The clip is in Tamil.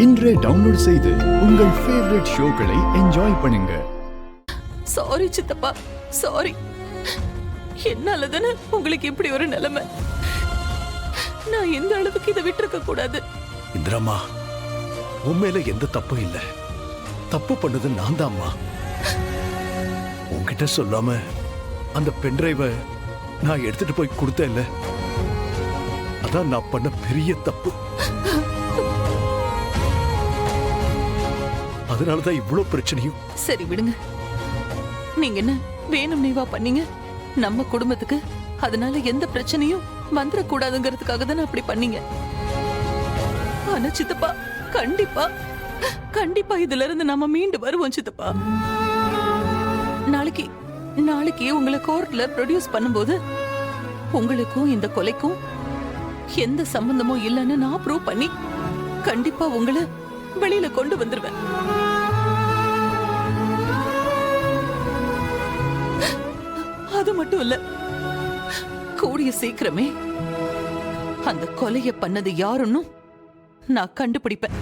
இன்றே டவுன்லோட் செய்து உங்கள் ஃபேவரட் ஷோக்களை என்ஜாய் பண்ணுங்க. சாரி சித்தப்பா, சாரி. என்னால தானே உங்களுக்கு இப்படி ஒரு நிலைமை. நான் எந்த அளவுக்கு இதை விட்டுருக்க கூடாது. இந்திரம்மா, உண்மையில எந்த தப்பும் இல்ல. தப்பு பண்ணது நான் தான்மா. உன்கிட்ட சொல்லாம அந்த பென்டிரைவ நான் எடுத்துட்டு போய் கொடுத்தேன்ல, அதான் நான் பண்ண பெரிய தப்பு. அதனாலதான் இவ்வளவு பிரச்சனையும். சரி விடுங்க. நீங்க என்ன வேணும் நீவா பண்ணீங்க? நம்ம குடும்பத்துக்கு அதனால எந்த பிரச்சனையும் வந்துடக்கூடாதுங்கிறதுக்காக தானே அப்படி பண்ணீங்க. ஆனா சித்தப்பா, கண்டிப்பா கண்டிப்பா இதுல இருந்து நம்ம மீண்டு வருவோம் சித்தப்பா. நாளைக்கு உங்களை கோர்ட்ல ப்ரொடியூஸ் பண்ணும்போது உங்களுக்கும் இந்த கொலைக்கும் எந்த சம்பந்தமும் இல்லைன்னு நான் ப்ரூவ் பண்ணி கண்டிப்பா உங்களை வெளியில கொண்டு வந்துருவேன். அது மட்டும் இல்ல, கூடிய சீக்கிரமே அந்த கொலைய பண்ணது யாருன்னு நான் கண்டுபிடிப்பேன்.